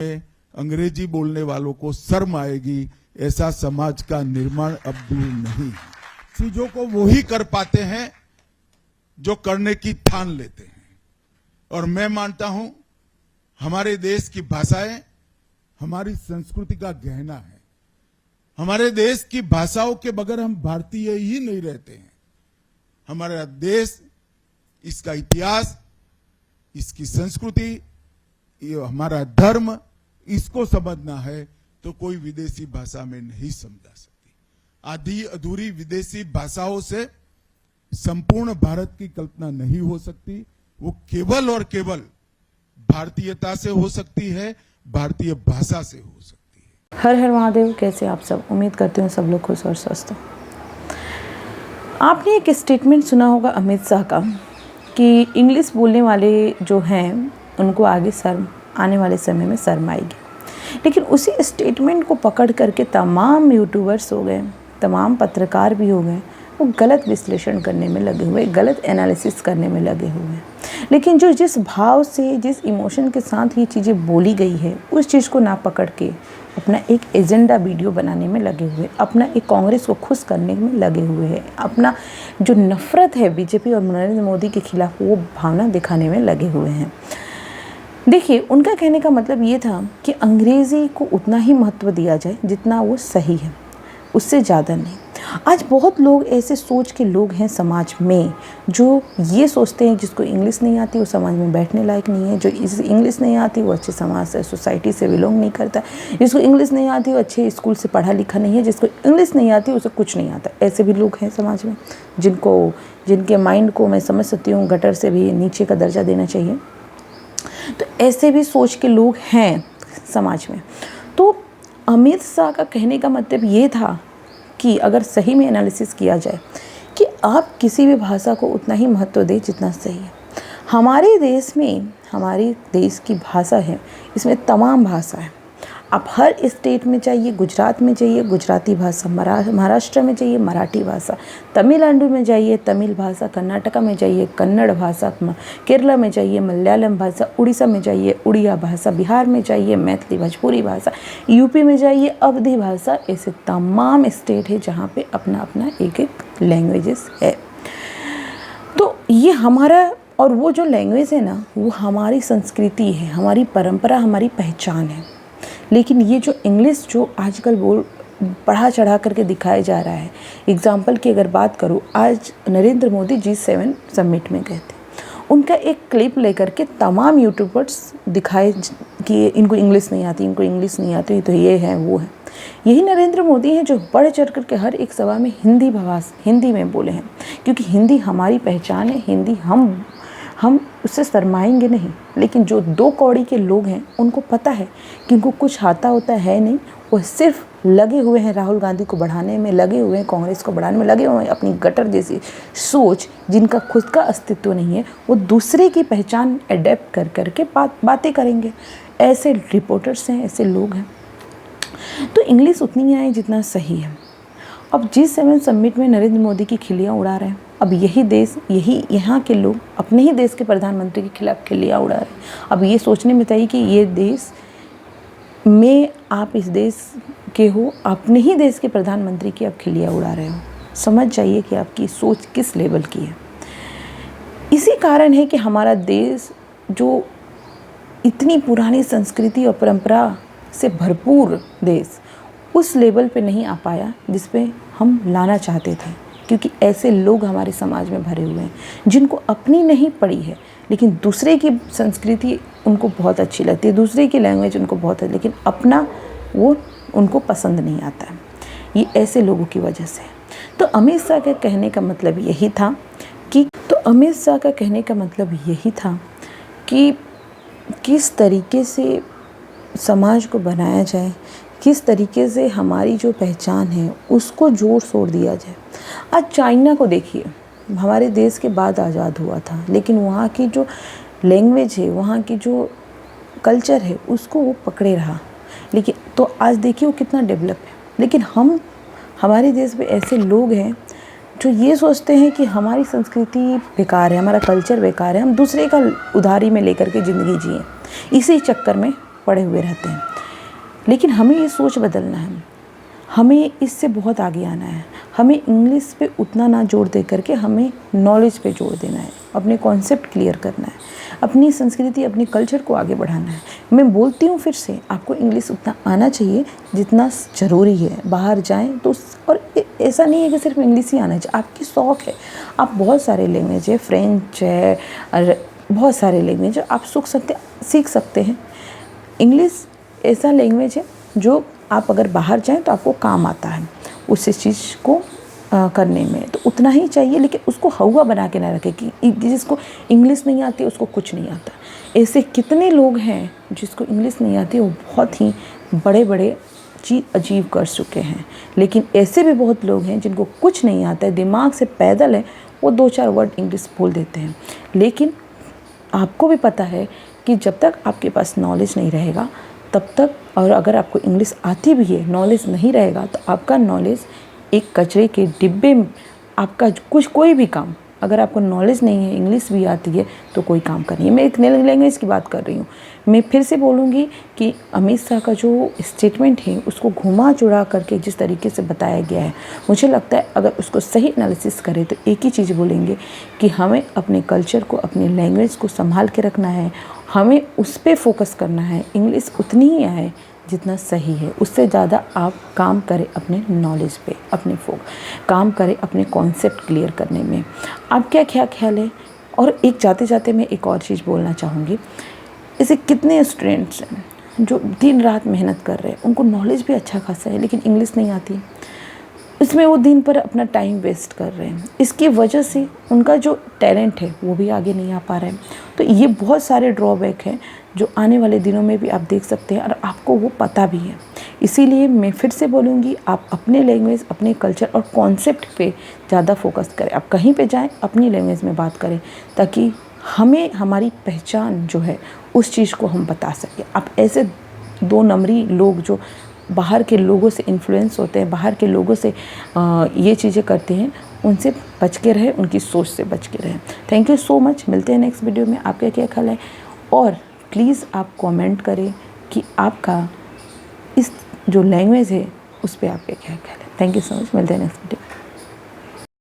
अंग्रेजी बोलने वालों को शर्म आएगी, ऐसा समाज का निर्माण अब दूर नहीं। चीजों को वो ही कर पाते हैं जो करने की ठान लेते हैं। और मैं मानता हूं हमारे देश की भाषाएं हमारी संस्कृति का गहना है। हमारे देश की भाषाओं के बगैर हम भारतीय ही नहीं रहते हैं। हमारा देश, इसका इतिहास, इसकी संस्कृति, ये हमारा धर्म, इसको समझना है तो कोई विदेशी भाषा में नहीं समझा सकती। आधी अधूरी विदेशी भाषाओं से संपूर्ण भारत की कल्पना नहीं हो सकती। वो केवल और केवल भारतीयता से हो सकती है, भारतीय भाषा से हो सकती है। हर हर महादेव। कैसे आप सब? उम्मीद करते हैं सब लोग खुश और स्वस्थ हो। आपने एक स्टेटमेंट सुना होगा अमित शाह का कि इंग्लिश बोलने वाले जो हैं उनको आगे शर्म, आने वाले समय में शर्म आएगी। लेकिन उसी स्टेटमेंट को पकड़ करके तमाम यूट्यूबर्स हो गए, तमाम पत्रकार भी हो गए, वो गलत विश्लेषण करने में लगे हुए, गलत एनालिसिस करने में लगे हुए हैं। लेकिन जो जिस भाव से, जिस इमोशन के साथ ये चीज़ें बोली गई है, उस चीज़ को ना पकड़ के अपना एक एजेंडा वीडियो बनाने में लगे हुए, अपना एक कांग्रेस को खुश करने में लगे हुए हैं, अपना जो नफरत है बीजेपी और नरेंद्र मोदी के खिलाफ वो भावना दिखाने में लगे हुए हैं। देखिए, उनका कहने का मतलब ये था कि अंग्रेज़ी को उतना ही महत्व दिया जाए जितना वो सही है, उससे ज़्यादा नहीं। आज बहुत लोग ऐसे सोच के लोग हैं समाज में जो ये सोचते हैं जिसको इंग्लिश नहीं आती वो समाज में बैठने लायक नहीं है, जो इंग्लिश नहीं आती वो अच्छे समाज से, सोसाइटी से बिलोंग नहीं करता, जिसको इंग्लिश नहीं आती वो अच्छे स्कूल से पढ़ा लिखा नहीं है, जिसको इंग्लिश नहीं आती उसे कुछ नहीं आता। ऐसे भी लोग हैं समाज में जिनके माइंड को मैं समझ सकती हूँ गटर से भी नीचे का दर्जा देना चाहिए। तो ऐसे भी सोच के लोग हैं समाज में। तो अमित शाह का कहने का मतलब ये था कि अगर सही में एनालिसिस किया जाए कि आप किसी भी भाषा को उतना ही महत्व दें जितना सही है। हमारे देश में, हमारे देश की भाषा है, इसमें तमाम भाषा है। आप हर स्टेट में जाइए, गुजरात में जाइए गुजराती भाषा, महाराष्ट्र में जाइए मराठी भाषा, तमिलनाडु में जाइए तमिल भाषा, कर्नाटका में जाइए कन्नड़ भाषा, केरला में जाइए मलयालम भाषा, उड़ीसा में जाइए उड़िया भाषा, बिहार में जाइए मैथिली भोजपुरी भाषा, यूपी में जाइए अवधी भाषा। ऐसे तमाम स्टेट है जहाँ पे अपना अपना एक एक लैंग्वेजेस है। तो ये हमारा, और वो जो लैंग्वेज है ना, वो हमारी संस्कृति है, हमारी परंपरा, हमारी पहचान है। लेकिन ये जो इंग्लिश जो आजकल बढ़ा चढ़ा करके दिखाया जा रहा है, एग्जाम्पल की अगर बात करूँ, आज नरेंद्र मोदी G7 समिट में गए थे। उनका एक क्लिप लेकर के तमाम यूट्यूबर्स दिखाए कि इनको इंग्लिश नहीं आती, इनको इंग्लिश नहीं आती, तो ये है वो है। यही नरेंद्र मोदी हैं जो बढ़ चढ़ करके हर एक सभा में हिंदी में बोले हैं, क्योंकि हिंदी हमारी पहचान है, हिंदी हम उससे शर्माएंगे नहीं। लेकिन जो दो कौड़ी के लोग हैं उनको पता है कि उनको कुछ आता होता है नहीं, वो सिर्फ लगे हुए हैं राहुल गांधी को बढ़ाने में, लगे हुए हैं कांग्रेस को बढ़ाने में, लगे हुए हैं अपनी गटर जैसी सोच, जिनका खुद का अस्तित्व नहीं है। वो दूसरे की पहचान अडेप्ट कर करके बातें करेंगे। ऐसे रिपोर्टर्स हैं, ऐसे लोग हैं। तो इंग्लिश उतनी ही आए जितना सही है। अब G7 समिट में नरेंद्र मोदी की खिल्लियाँ उड़ा रहे हैं। अब यहाँ के लोग अपने ही देश के प्रधानमंत्री के खिलाफ खिल्लियाँ उड़ा रहे हैं। अब ये सोचने में चाहिए कि ये देश में, आप इस देश के हो, अपने ही देश के प्रधानमंत्री की आप खिल्लियाँ उड़ा रहे हो। समझ जाइए कि आपकी सोच किस लेवल की है। इसी कारण है कि हमारा देश जो इतनी पुरानी संस्कृति और परंपरा से भरपूर देश उस लेवल पे नहीं आ पाया जिस पे हम लाना चाहते थे, क्योंकि ऐसे लोग हमारे समाज में भरे हुए हैं जिनको अपनी नहीं पड़ी है, लेकिन दूसरे की संस्कृति उनको बहुत अच्छी लगती है, दूसरे की लैंग्वेज उनको बहुत है, लेकिन अपना वो उनको पसंद नहीं आता है। ये ऐसे लोगों की वजह से। तो अमित शाह के कहने का मतलब यही था कि किस तरीके से समाज को बनाया जाए, किस तरीके से हमारी जो पहचान है उसको जोर शोर दिया जाए। आज चाइना को देखिए, हमारे देश के बाद आज़ाद हुआ था, लेकिन वहाँ की जो लैंग्वेज है, वहाँ की जो कल्चर है, उसको वो पकड़े रहा। लेकिन तो आज देखिए वो कितना डेवलप है। लेकिन हमारे देश में ऐसे लोग हैं जो ये सोचते हैं कि हमारी संस्कृति बेकार है, हमारा कल्चर बेकार है, हम दूसरे का उधारी में लेकर के ज़िंदगी जिए। इसी चक्कर में पड़े हुए रहते हैं। लेकिन हमें ये सोच बदलना है, हमें इससे बहुत आगे आना है। हमें इंग्लिश पे उतना ना जोर दे करके हमें नॉलेज पे जोर देना है, अपने कॉन्सेप्ट क्लियर करना है, अपनी संस्कृति, अपने कल्चर को आगे बढ़ाना है। मैं बोलती हूँ फिर से, आपको इंग्लिश उतना आना चाहिए जितना ज़रूरी है। बाहर जाएं तो और ऐसा नहीं है कि सिर्फ इंग्लिश ही आना चाहिए, आपकी शौक़ है, आप बहुत सारे लैंग्वेज है, फ्रेंच है और बहुत सारे लैंग्वेज आप सीख सकते हैं। इंग्लिश ऐसा लैंग्वेज है जो आप अगर बाहर जाएं तो आपको काम आता है उस चीज़ को करने में, तो उतना ही चाहिए। लेकिन उसको हवा बना के ना रखें कि जिसको इंग्लिश नहीं आती उसको कुछ नहीं आता। ऐसे कितने लोग हैं जिसको इंग्लिश नहीं आती, वो बहुत ही बड़े बड़े चीज़ अचीव कर चुके हैं। लेकिन ऐसे भी बहुत लोग हैं जिनको कुछ नहीं आता है, दिमाग से पैदल है, वो 2-4 वर्ड इंग्लिश बोल देते हैं। लेकिन आपको भी पता है कि जब तक आपके पास नॉलेज नहीं रहेगा तब तक, और अगर आपको इंग्लिश आती भी है, नॉलेज नहीं रहेगा, तो आपका नॉलेज एक कचरे के डिब्बे में, आपका कोई भी काम, अगर आपको नॉलेज नहीं है, इंग्लिश भी आती है तो कोई काम करनी है। मैं एक नई लैंग्वेज की बात कर रही हूँ। मैं फिर से बोलूँगी कि अमित शाह का जो स्टेटमेंट है उसको घुमा चुरा करके जिस तरीके से बताया गया है, मुझे लगता है अगर उसको सही एनालिसिस करें तो एक ही चीज़ बोलेंगे कि हमें अपने कल्चर को, अपनी लैंग्वेज को संभाल के रखना है, हमें उस पर फोकस करना है। इंग्लिश उतनी ही आए जितना सही है, उससे ज़्यादा आप काम करें अपने नॉलेज पे, अपने काम करें अपने कॉन्सेप्ट क्लियर करने में। आपका क्या ख्याल है? और एक जाते जाते मैं एक और चीज़ बोलना चाहूँगी। ऐसे कितने स्टूडेंट्स हैं जो दिन रात मेहनत कर रहे हैं, उनको नॉलेज भी अच्छा खासा है लेकिन इंग्लिश नहीं आती, इसमें वो दिन पर अपना टाइम वेस्ट कर रहे हैं। इसकी वजह से उनका जो टैलेंट है वो भी आगे नहीं आ पा रहा है। तो ये बहुत सारे ड्रॉबैक हैं जो आने वाले दिनों में भी आप देख सकते हैं और आपको वो पता भी है। इसीलिए मैं फिर से बोलूँगी, आप अपने लैंग्वेज, अपने कल्चर और कॉन्सेप्ट पे ज़्यादा फोकस करें। आप कहीं पे जाएं अपनी लैंग्वेज में बात करें ताकि हमें हमारी पहचान जो है उस चीज़ को हम बता सकें। आप ऐसे 2 नंबरी लोग जो बाहर के लोगों से इन्फ्लुएंस होते हैं, बाहर के लोगों से ये चीज़ें करते हैं, उनसे बच के रहे, उनकी सोच से बच के रहे। Thank you so much. मिलते हैं नेक्स्ट वीडियो में। आपका क्या ख्याल है? और प्लीज़ आप कमेंट करें कि आपका इस जो लैंग्वेज है उस पर आपका क्या ख्याल है। Thank you so much. मिलते हैं नेक्स्ट वीडियो।